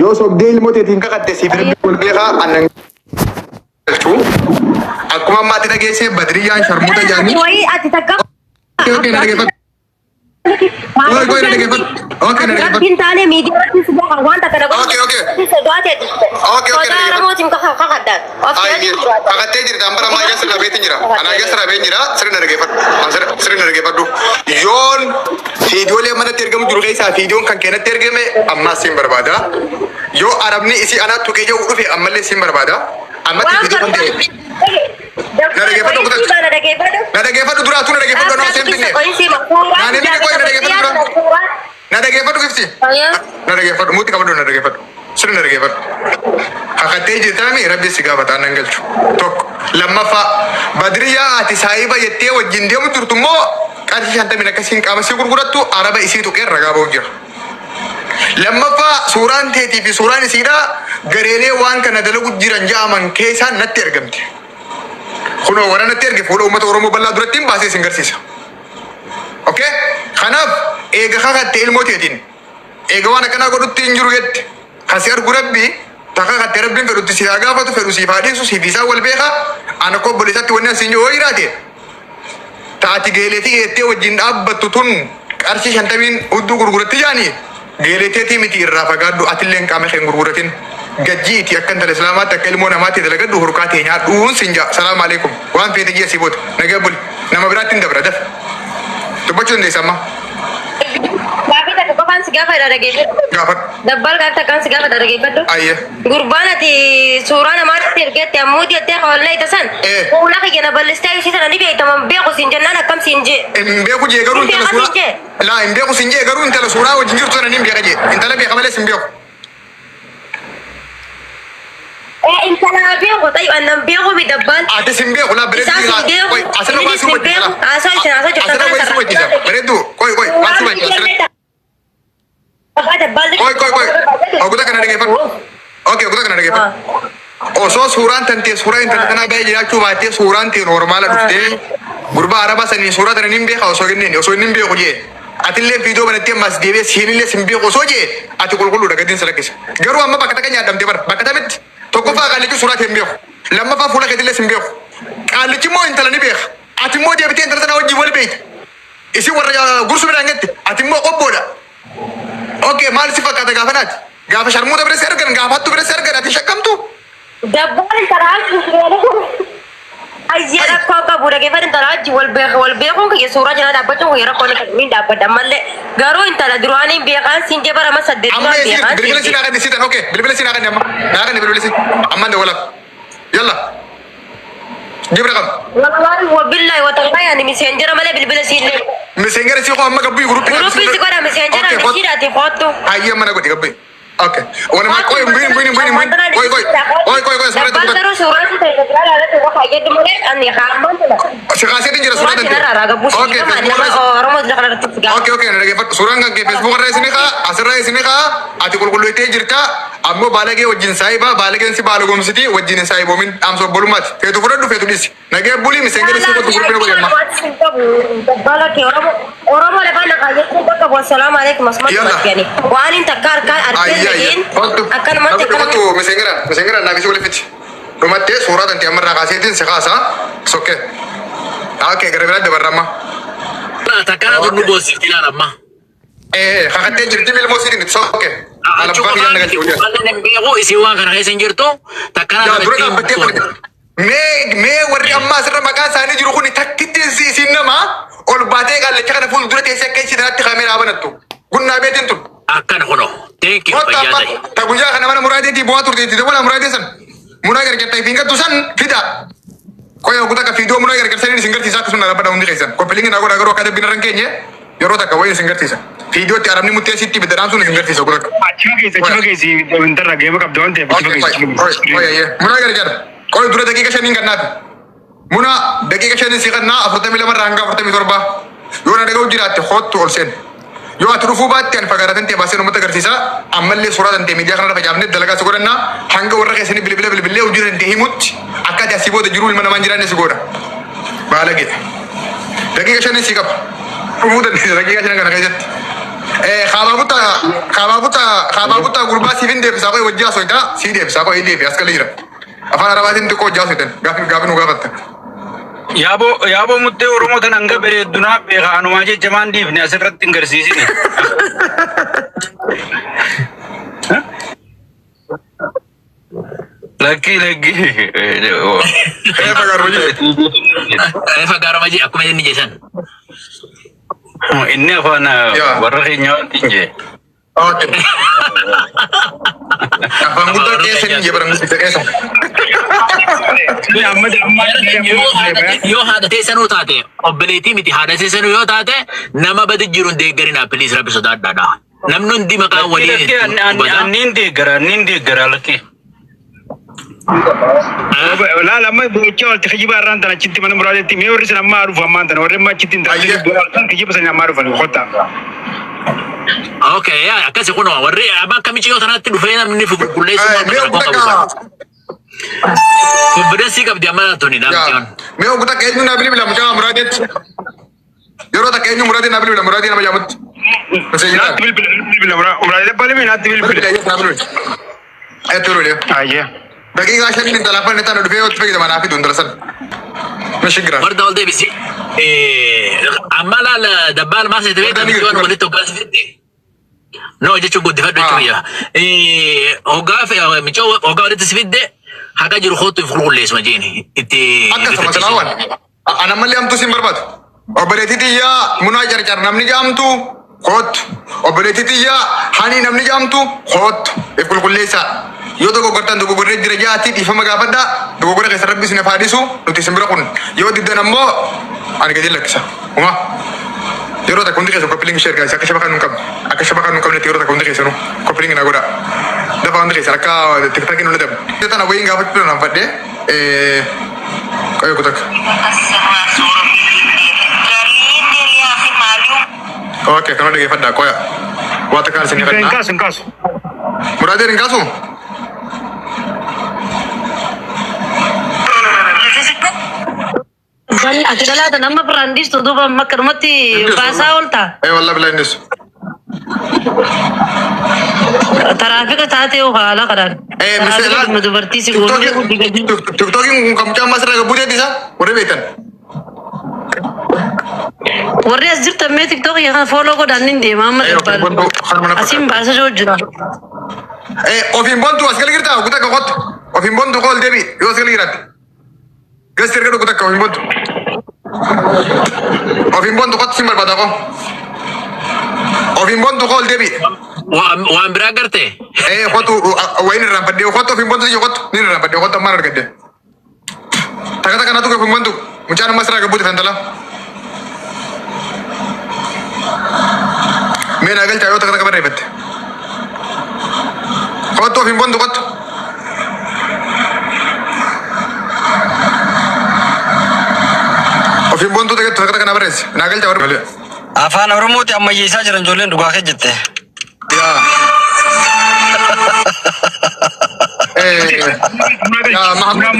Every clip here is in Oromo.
Yoo sobdee ilmooteetiin kakatte siif rabbi wal beekaa annan galchuu. Akkuma ammaatti dhageesse Badriyyaan sharmuuta jaanii. Wayii ati takka. Okay, na dhaggeeffadhu. Goy na dhaggeeffadhu. Okay, na dhaggeeffadhu. Rabbiin taanee miidiyaa si baha wanta kana godhu. Okay. Sodaatee jirte. Okay. Sodaa ramootiin kakaddan. Kakattee jirti ambara maa ijaa sirna beetiin jira. Ana ijaa sirna beetiin jira. Sirna dhaggeeffadhu. Sirna dhaggeeffadhu. Yoon fiidiyoolee manatti ergamu jiru keessaa fiidiyoon kan keenatti ergame ammaas siin barbaada. Yoo arabni isii anaa tuqee jiru dhufe ammallee siin barbaada. Ammatti fiidiyoo kan ta'e. Na dhaggeeffadhu duraatu na dhaggeeffadhu anoo seen finne. Naani ni qoy na dhaggeeffadhu dura. Na dhaggeeffadhu kifti. Na dhaggeeffadhu muuti qabadhu na dhaggeeffadhu. Sirna na dhaggeeffadhu. Hakattee jirtaami rabbi si gaafata annan galchu. Tokko lammaffaa Badriyyaa ati saayiba jettee wajjin deemu jirtu immoo qarshii 50 akkasiin qaama si gurgurattu araba isii tuqee ragaa ba'u jira. Lammaffaa suuraan teetii fi suuraan isiidhaa gareelee waan kana dalagu jiran ja'aman keessaan natti ergamte. Kunoo warra natti erge fuula uummata Oromoo bal'aa duratti hin baasee sin garsiisa. Okay? Kanaaf eega kakattee ilmooteetiin eega waan akkanaa godhutti hin jiru jette kasi argu rabbi takka kakattee rabbiin fedhutti si haa gaafatu fedhu siif haa dhiisu siif isaa wal beekaa ana kobboleessatti wanni asiin jiru jiraate taati geeleetii geettee wajjin dhaabbattu tun qarshii 50 hudduu gurguratti jaanii geeleeteetii miti irraa fagaadhu atillee qaama keen gurguratin gajjiiti akka intala islaamaatti akka ilmoo namaatti dalagadhu hurkaa teenyaa dhuun sinja salaamu alaikum waan feete ji'a si booda nagaa buli nama biraatti hin dabra daf dubbachuu dandeessa amma. Gaafi takka qofaan si gaafa dhaggeeffadhu. Gaafadhu. Dabbal gaafi takkaan si gaafa dhaggeeffadhu. Ayye. Gurbaan ati suuraa namaatti ergetti ammoo jettee hawallee itasan. Fuula kiyya bal'istee ishii sana ni beektaman beeku siin jennaan akkam siin jee. Hin beeku jee garuu intala suuraa. Laa hin beeku siin jee garuu intala suuraa wajjin jirtu sana ni beeka jee. Intala beeka malee sin beeku. Intala beeku ta'i annan beeku mi dabbal. Ati sin beeku laa bareedu jira. Asirra waan si wajjin jira. Asirra waan si wajjin jira. Bareedu waan si wajjin jira. Koi. Oguta kana dhaggeeffadhu. Okay, oguta kana dhaggeeffadhu. Osoo suuraan tantee suuraa intala kanaa baay'ee jiraachuu baattee suuraan tee normaala dhuftee gurbaa araba sanii suuraa tana nin beeka osoo hin beeku jee. Atillee fiidiyoo banattee mas deebee siinillee sin beeku osoo jee ati qulqulluudha gadiin salakkisa. Garuu amma bakka takka nyaadhamte bara bakka tamitti tokkoffaa qaallichi suuraa tee hin beeku. Lammaffaa fuula keetillee sin beeku. Qaallichi immoo intala ni beeka. Ati immoo deebitee intala tanaa wajjin wal beekta. Isin warra gursu midhaan gatti ati immoo qobboodha. Okay, maal si fakkaata gaafa naati? Gaafa sharmuuta bira si argan, gaafa hattuu bira si argan, ati shakkamtu? Dabbaan taraa ayyaa rakkoo qabu dhaggeeffadhu intala wajjin wal beekuun kiyya suuraa jala dhaabbachuun kiyya rakkoo ni dhaabbadha mallee garuu intala duraanii beekaan siin jee bara amma 8 amma beekaan bilbila si naaqanni siitan okay bilbila si naaqanni amma naaqanni bilbila si amma walaaf yalla jibra qab wabillahi watallahi messenger malee bilbila siinne messenger si ko amma gabbii grupi si godha messenger misiidhaati foottu ayya mana godhi gabbii okay wala ma koy buin koy suuraa dabbal suuraa si ta'e daldala irratti waa fayyadu malee ani haamantudha si kaasee jira suuraa okay oromoo jira kana irratti okay na dhaggeeffadhu suuraan kan Facebook irra isin kaa asirra isin kaa ati qulqulleessitee jirta ammoo baalagee wajjin saayibaa baalageen si baalagomsiti wajjin saayiboomin dhaamsa obbolummaati feetu fudhadhu feetu dhisi nagee bulii messenger si godhu gurbina godhe amma dabbala kee oromoo lafaan naqaayyachuu bakka bu assalaamu alaikum asmatu waan hin takka harkaan argeen akkanumatti akkanumatti messenger naafisi wal fiti dhumattee suuraa tanti ammarraa kaaseetiin si kaasa sokke okay gara biraa dabarramma takana tu nubo siftina lama kakattee jirti bilmoo sitiin itti sokke alabbaa biyyaan nagalti hojjaa wannan beeku isi waan kana keessa jirtu takana dura dhaabbattee fudhate mee warri ammaa asirra maqaan isaanii jiru kun takkitti isin nama ol baatee qallacha kana fuuldura teessee akka isin irratti kaameeraa banattu gunnaa beetiin tun akkana kuno thank you fayyadai ta guyyaa kana mana muraadeetii bu'aa turteetti dabala muraadee san munaa gargaartaa fi hingattu san fida koya kuta ka fiidiyoo munaa gargaarsanii isin garsiisaa akkasuma dhaabbata hundi keessan koppiliingi naa godhaa garuu akka dabbiin irra hin keenye yeroo takka wayi isin garsiisa fiidiyootti arabni murteessitti biddadhaan sun isin garsiisa kuta Chima keessa intarra geema qabda waan ta'eef munaa gargaara koya dura daqiiqa shaniin kannaafi munaa daqiiqa shaniin si kannaa 42 irraa hanga 47 yoo na dhaga'u jiraatte hoottu ol seen yoo ati dhufuu baatte ani fagaatan ta'e baasee uummata agarsiisa ammallee suuraa tan ta'e miidiyaa kanarra facaafnee dalagaa si godhannaa hanga warra keessanii bilbilee hojii tan ta'e himutti akka ati asii booda jiruu ilma namaan jiraanne si godha baalagee daqiiqa shanii si qaba dhufuu dandeessa daqiiqa shanan kana keessatti خابوتا غربا سيفين دي بساقو وجا سويتا سي دي بساقو اي دي بس كليرا افان رباتين تكو جاسيتن غافن وغافت Yaaboo muttee Oromoo tan hanga bareeddunaa beekaa anumaa jechamaan dhiifne asirratti hin garsiisine. Lakki. Fagaaro maji akkuma inni jesan. Inni afaan warra keenya wantiin jee. Afaan guddaa keessa hin jebaran keessa. Yoo haadha teessanuu taate obboleettii miti haadha teessanuu yoo taate nama badi jiru hin deeggarinaa piliis rabbi sodaadhaadha. Namni hundi maqaa waliin. Anniin deeggara lakki. Laala amma bochaa walti kijiba irraan tana achitti mana muraadeetti mee warri sin amma haruuf ammaan tana warri amma achitti hin taane kijiba sanii amma haruufan qotta. Okay, akkasi kun warri abaan kamichi yoo tanatti dhufee namni qulqulleessu. Konfidensi qabdi amma tuni namtiyon. Mee oguu takka eenyu naa bilbila mucaa muraadeetti. Yeroo takka eenyu muraadee naa bilbila muraadee nama jaamutti. Naatti bilbila muraadee balimi naatti bilbila. Ayyaatti bilbila. Ayyaa. Daqiiqaa shaniin talaafaan tana dhufee yoo fayyadama naa fidu intala Mashigran. Warda ol deebisi. Amma laala dabbaal maas itti beektan yoo nu walitti hoggaas fitte. No jechuun guddifadhu jechuudha. Hoggaa walitti si fidde haqa jiru hootu if qulqulleessuma jeeni. Akkasuma salaawwan. Ana mallee amtuu siin barbaadu. Obboleettii xiyyaa munaa carcar namni jaamtu hootu. Obboleettii xiyyaa hani namni jaamtu hootu. If qulqulleessaa. Yoo dogoggortaan dogoggorree jira jaati dhiifama gaafadhaa dogoggora keessa rabbi isin faadisu nuti isin bira kun yoo diddan ammoo ani gadi lakkisa uma yeroo takka hundi keessa koppilingi sheer gaasi akka shabakaan nun qabne akka shabakaan nun qabnetti yeroo takka hundi keessa nu koppilingi na godha dafa hundi keessa akka tiktaaki nu ladab tana wayiin gaafachuu naan fadhee qayyoo kutak okay kana dhageeffadhaa qoya waata kaan isin Hin fadhaa kaasu. muraadeen hin kaasu Bal adalah dan nama berandis tu dua makar mati bahasa ulta. wallah bilaa innis Trafik saat itu kalah kadang. misalnya Madu berarti sih gue digaji. TikTokin kamu cuma masalah kebutuhan di sana, udah betul. Warri as jirta me TikTok yang follow ko dan indi mama depan. Asim bahasa jujur. Ofin bantu sekali kita, kita kekot. Ofin bantu call Devi, yo sekali kita. Gas terkena kita ke ofin bantu. Ofin bantu kot simbal pada ko. Ofin bantu call Devi. Waan biraa garte. Kotu wain rampat dia kot ofin bantu yo kot. Ni rampat dia kot mana gede. Taka taka natu ke ofin bantu. Mencari masalah kebutuhan dalam. Mena agal cayo taka taka berepet. Kot ofin bantu kot. Ofin bantu taka taka taka beres. Nagal cayo berepet. Afaan Oromooti ammayyeessaa jiran ijoolleen dhugaa kee jette. Ya. Ya Muhammad.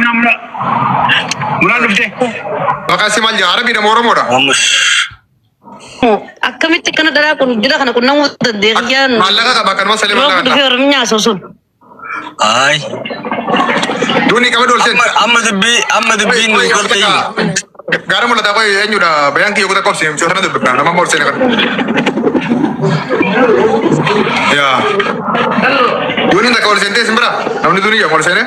Munaan dhufte. Makasih mal Arabi dan Oromo dah. Akkamitti kana dara kun jira kana kun namu deegiyan. Malaga ka makan mas salim Lo malaga. kudu orminya sosun. Ay. Duni kami dulu sen. Amma dubbiin nu golte himi. Gara mula tako enyu dah bayang ki yukuta kopsi cuma sana dulu nama mau sen kan. Ya. Duni tak kau sen teh sembara. Namanya Duni ya mau sen.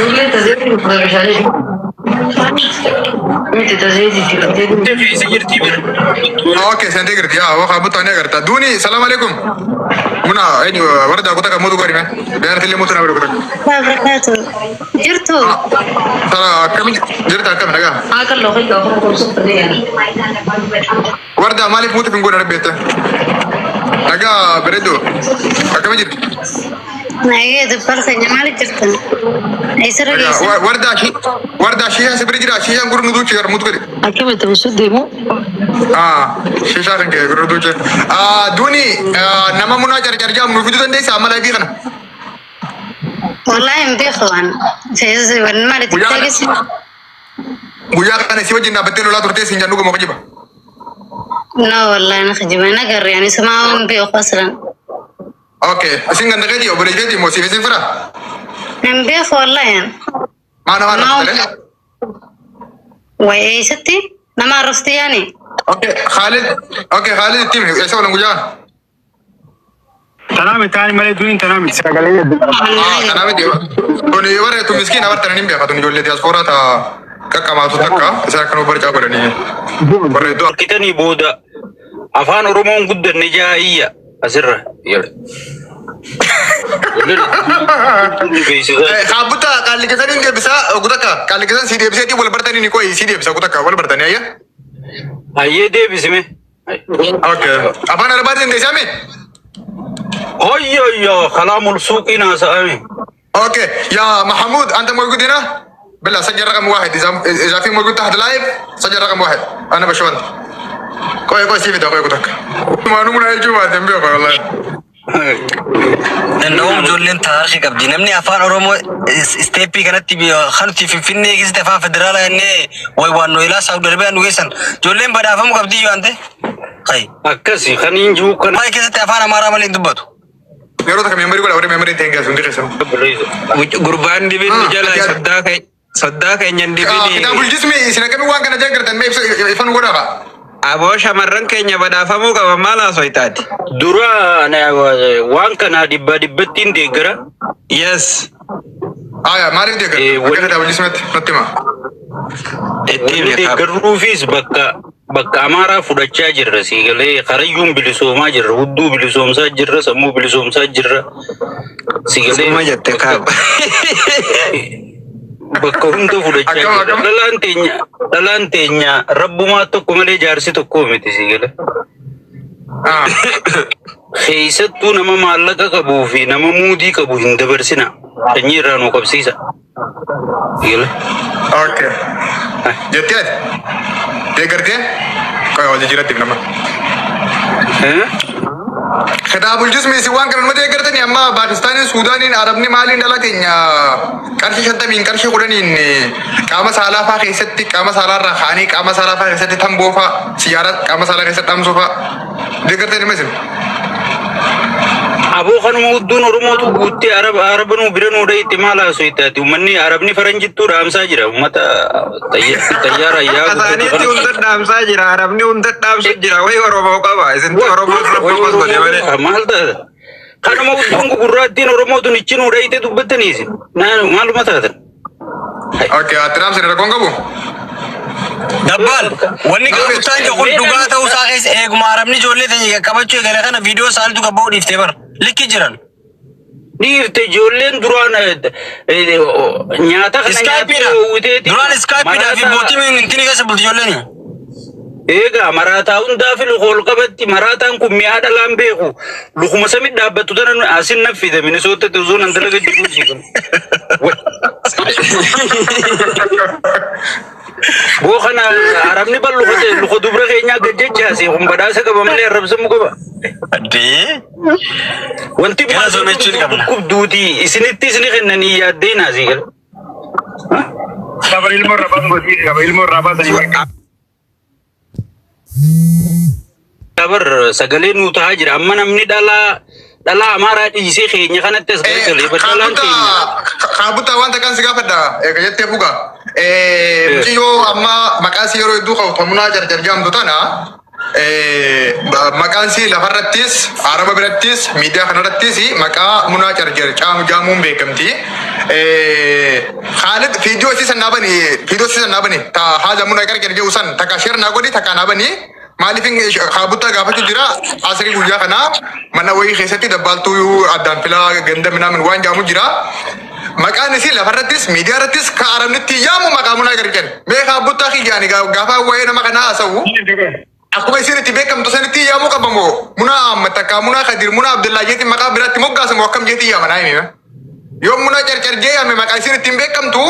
Ini tazedi profesional. Ini tazedi Oke, sen teh kerja. Wah kamu tanya kerja. Duni, assalamualaikum. Muna enyu warda aku tak kamu tu kari mah. Biar tili mutu nak berukut. Wabarakatuh. Jirtu. Tara kami jadi tak kami naga. Akan lo kai kau kursus tadi. Warda malik mutu pinggu dari beta. Naga beredo. Kami jadi. Nah, itu persenya malik jirtu. Esra gisa. Warda shisha seberi jira shisha guru nudu cigar mutu kari. Aki betul sudemu. Shisha kan kayak guru nudu cigar. Duni nama muna jar jam nudu tu ndai sama lagi kan. Wallahi mbe khawan. Saya sebenarnya malik tadi sih. Buya kan si wajin dapat telu lah turte sinjan nugu mau kajiba. لا والله أنا خجبة نقر يعني سماهم بيو أصلا. اوكي اسين عندك دي وبري دي موسي في سفرة من بيخ والله يعني. ما انا ما ما وإيه ستي؟ نما عرفتي يعني. اوكي خالد التيم ايش ولا مجان تنام تاني مالي دوني تنام انا بدي كوني ورا تو مسكين اور تنين بيا كاتون جولي دياسبورا تا كاكا ما تتكا اذا كانوا برجع برني بريدو kitani booda afaan oromoon guddanne jaa'iyya asirra jedhe. خابوتا قال لي كذا نيجي بس غدكا قال لي كذا سيدي بس دي ولا برتاني نيكوي سيدي بس غدكا ولا برتاني يا hayyee deebisime. اوكي ابانا ربات انت سامي Hoyyayya kalaamul suuqii naasa'ame. اوكي يا محمود انت موجود هنا بالله سجل رقم واحد اذا في موجود تحت لايف سجل رقم واحد انا بشوان كوي سيفي ده كوي غدكا ما نمنا يجوا دمبي والله إنهم جولين تاريخي قبدي نمني أفان أورومو استيبي كانت تبي خلتي في فيني كيس دفاع فدرالة إني ويوانو إلى سعودي عربية نويسن جولين بدأ أفهم قبدي يوانته هاي Akkasi kaniin jiru kana. ما كيس تفان أمارا مالين دبتو يرو تك ميموري ولا ميموري تنجا سندي قسم Gurbaan dibin jala saddaa keenyan dibini كتاب الجسم سنكمل وان كان جاكر تنمي يفن وراها aboo shamarran keenya badhaafamuu qaba maal haasoftaati. Dura waan kana dhibbattiin deeggara. Yes. maaliif deeggara akka kitaaba jismatti natti hima. Ittiin deeggaruufis bakka amaaraa fudhachaa jirra siigalee karayyuun bilisoomaa jirra hudduu bilisoomsaa jirra sammuu bilisoomsaa jirra siigalee. Suma jette kaaba. Bakka hunda fudhachaa jirra. Dhalaan teenya rabbumaa tokko malee jaarsi tokko miti siigalee. Keessattuu nama maallaqa qabuu fi nama muudii qabu hin dabarsina. Sanyii irraa nu qabsiisa. Okay. Jettee deeggartee qoy hojii jiratti nama. Kitaabul jismi si waan kana deeggartani amma Paakistaanin, Suudaaniin, Arabni maaliin dhala keenya qarshii 50 qarshii 10 qaama saalaa fa'aa keessatti qaama saalaarraa kaanii qaama saalaa fa'aa keessatti tamboo fa'aa siyaara qaama saalaa keessatti dhamsuu fa'aa deeggartani masin. Aboo kanuma hudduun Oromootu guuttee Arabanuu bira nuu dha'itti maal haasoo ittaati uummanni Arabni faranjittuu dhaamsaa jira uummata xayyaara ayyaa Asaaniitti hunda dhaamsaa jira Arabni hunda dhaamsu jira wayi Oromoo qaba isinti Oromoo rabbakos godhe malee. Maal taata? Kanuma hudduun gugurraattiin Oromootuun ichi nuu dha'ite dubbattaniisi maaluma taatan? Okay, atiraam sin rakkoon qabu. Dabbal wanni qabutaan kun dhugaa ta'uu isaa keessa eeguma Arabni ijoollee ta'e qabachuu eegale kana viidiyoo isaaniitu qabba'uu dhiiftee bara likki jiran. Dhiirte ijoolleen duraan nyaata kana Iskaayipiidha. Duraan iskaayipiidhaa fi mootiin intini keessa bulti ijoolleen. Egaa maraataa hundaa fi lukool qabatti maraataan kun mi'aa dhalaan beeku lukuma samii dhaabbattu tana asin naffite Minisoota osoo nan dalaga jiru jiru. Boo kana Arabni bal'u luka dubra keenyaa gajjachaase kun badhaasa qaba malee arrabsamu qaba. Addee. Wanti kubduuti isinitti isini kennanii yaaddee naasii gala. Sabar ilmoo rabaa sanii. Sabar sagalee nuu tahaa jira amma namni dhalaa amaaraa dhiisee keenya kanatti as gargalee badhalaan keenya. Kaabutaa wanta kan si gaafadha jettee fuga. Muciyyoo amma maqaan si yeroo hedduu qabu tamunaa jarjarjaamtu tana maqaan si lafarrattis Araba birattis miidiyaa kanarrattis maqaa munaa jarjar jaamuun beekamti. Khalid viidiyoo si sannaabani ta haala munaa gargar jiru san takka sheer naa godhi takka naabani. Maaliifin kaabutaa gaafachuu jira asirii guyyaa kana mana wayii keessatti dabbaaltuu addaan filaa ganda minaamin waan jaamu jira. Maqaan isii lafarrattis miidiyaa irrattis ka Arabnitti yaamu maqaa munaa gargar. Mee kaabutaa kiyyaani gaafa wayii nama kanaa haasa'u. Akkuma isin itti beekamtu sanitti yaamuu qabamoo munaa Ahmad takka munaa Kadir munaa Abdullaa jeetiin maqaa biraatti moggaasamoo akkam jeetii yaamanaa himi. Yoo munaa carcar jee yaame maqaa isin ittiin beekamtu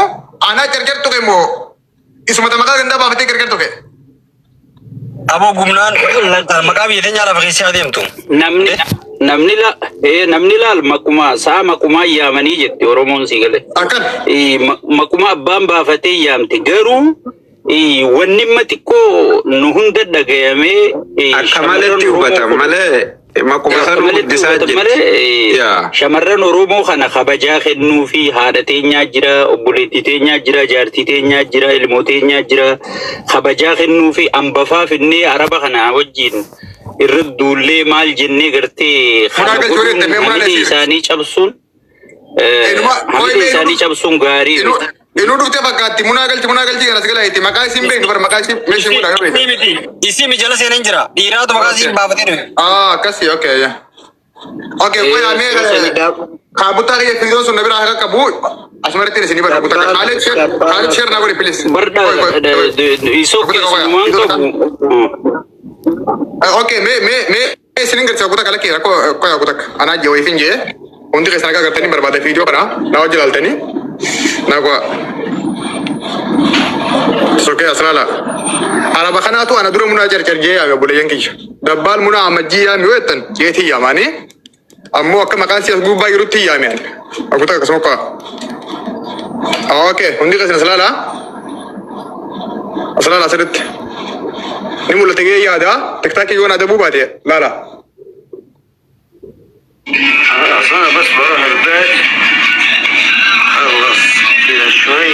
aanaa carcar tuqe moo isumata maqaa gandaa baafatee gargar tuqe. Aboo gumnaan maqaa biyya nyaala fageessaa adeemtu. Namni laal makumaa yaamanii jetti Oromoon si gale. Akkan. Makuma abbaan baafatee yaamte garuu wanni xiqqoo nu hunda dhagayame Akka malatti hubata malee makuma san guddisaa jirti. shamarran Oromoo kana kabajaa kennuu fi haadha teenyaa jira, obboleettii teenyaa jira, jaartii teenyaa jira, ilmoo teenyaa jira, kabajaa kennuu fi ambafaa finnee araba kana wajjin irra duullee maal jennee gartee hamilee isaanii cabsuun gaarii miti. Inu dufte fakkaatti munaa galchi ganas gala itti maqaa isin beeknu bar maqaa isin meeshin guddaa gabe. Isi mi jala seenan jira. Dhiiraatu maqaa isin baafatee dhufe. Akkasii okay. Okay, qoy amee kaabutaa kiyya fiidoon sun nabira akka qabu asumatti isin bara kaabutaa Khalid share na godhe please. Barda isoo keessumaan qabu. Okay, me isin ngarcha kaabutaa kala kira ko kaabutaa ana jawai finje. Undi kesan ka gartani barbada video kana na wajaltani. Nagwa soke asrala araba kanatu ana duro muna jarjarje ya bole yanki dabbal muna amajji ya mi wetan yeti yamani ammo akka makan siya guba yuruti yamen aku tak kesoka okay undi kesan asrala sedet ni mulla tege ya da tiktak yona da bubate lala أصلا بس بروح البيت خلص كذا شوي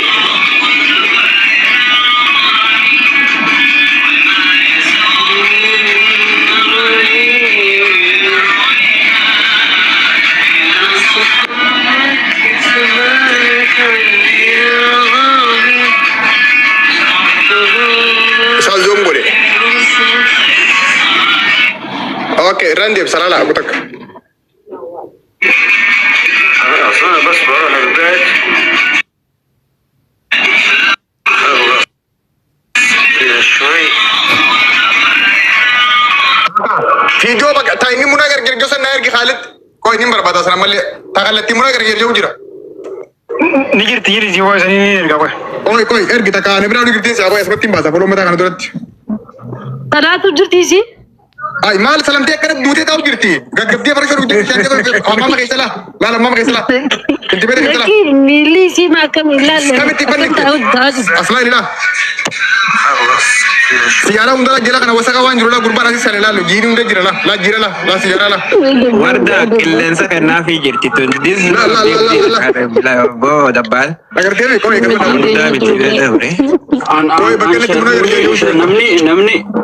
Sal zoom boleh. Okay, Randy, salah aku tak. أصلا بس بروح البيت خلص كذا شوي Video bak, tak ini muna agar kerja sana agar Khalid. Kau ini berbahasa sama le, tak kalau timur agar kerja jauh jira. Ni jirti si voice ni erga koy. Koi, agar kita kan, berapa ni kerja siapa? Sebab tim bahasa, belum kita kan turat. Tanaatu jirti isi? Ay, mal salam tiap kerja dua tahu jirti. Gak dia pergi kerja, jangan dia. Mama makai salah, lala mama makai salah. Nanti beda kita lah. Lagi mili si makan milal. Kami tipe ni. Asal ini lah. Siara unda la jela kana wasaka wanjuru la gurbana si sale la lo jiri unda jira la jira la siara la Warda killensa kanaa fi jirti tun. This is la bo dabbal. agar dia ko ikan Warda biti dabre.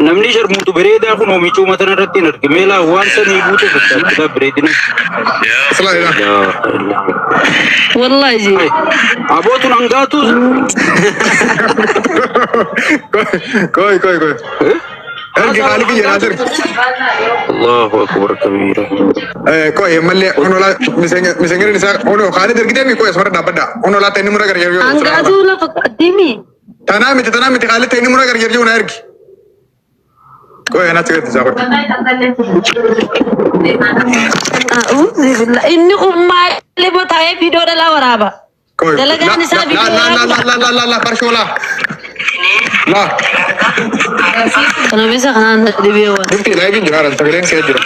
namni sharmuutu bareedaa kun oomishuu matan irratti hin argame laa waan sanii buute fakkaatu bareedina. asal ini lah Wallahi ji. Abootun hangaatu koi ergi kali ki jana sir Allahu akbar kabira. koi malle ono la misenga ni sa ono khali der gidemi koi asmara dapada ono la tani mura gar yerjo Angatu la fakadimi. tanami khali tani mura gar yerjo na ergi koi ana tiga tisa koi Inni umma lebo tae video dala waraba. koi Dalaga ni sa video. la parshola la Kana bisa kana video. Nanti live in jalan, tagalan saya jira.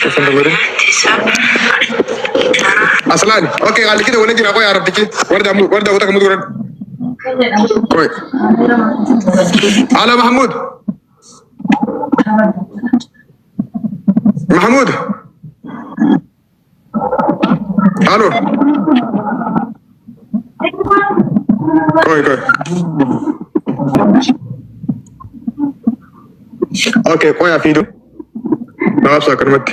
Pesan dengerin. Aslan, oke kali kita boleh jira kau Arab dikit. Warda utak kamu turun. Koi. Ala Mahmud. Halo. Koi. Oke, kau ya video. Maaf saya kermet.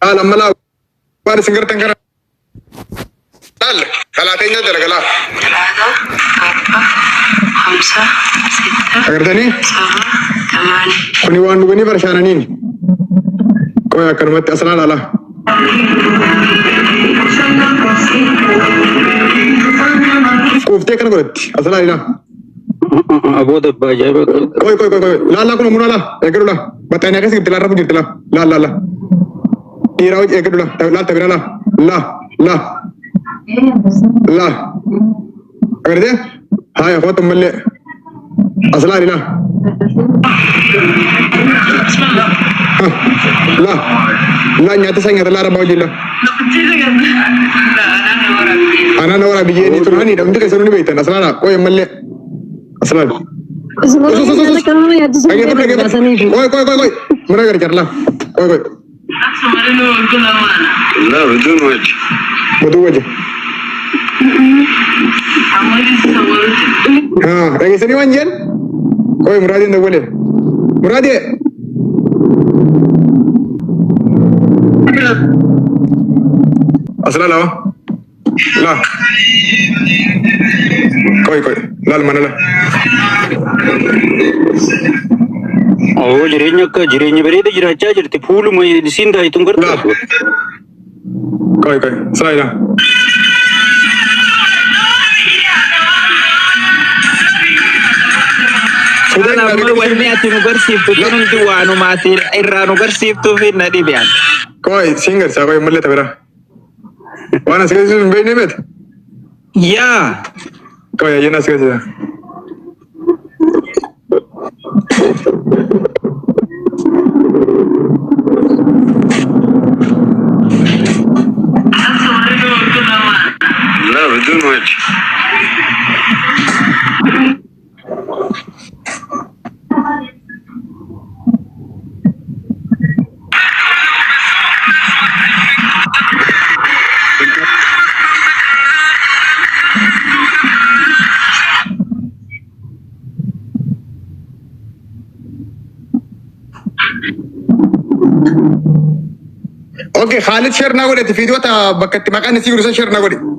Alam malah, baru singgah tengkar. Kalau tanya dah kalau. 3 4 5 6 Agar tadi, 7 8 kuni wan dua ni bersama ni. Kau ya kermet asal ala. Kufte kan kulit, asal ala. Abooda baajaba. Koi. La kuno muna la. Ekeru la. Batanya kasi kita larang kita la. La. Irau ekeru la. La tabira la. La. Agar dia, hai foto malle. Asal ala. لا نياتا سانيا لا ربا وجلا انا نورا بيجيني تراني دم دك سنوني بيتنا اصلا كوي ملي اصلا كوي مرا غير كرلا كوي لا بدون وجه بدون وجه ها رأي سني وانجل كوي مرادي نقوله مرادي أصلا لا كوي لا المنا لا Oh, jirenya bereda jiracha jirti fulu mai disinda itu لا ngerti. كوي سلاينا Nama wanni ati nu garsiiftu kanumti waanu maatiin irraa nu garsiiftuu fi na dhibiyaan. كوي سينجر ساكوي ملي تبرا وانا سكيسي بيني بيت Yaa. كوي يجينا سكيسي لا بدون وجه اوكي خالد شير ناغوري فيديو تا بكت مكان سيغرو شير ناغوري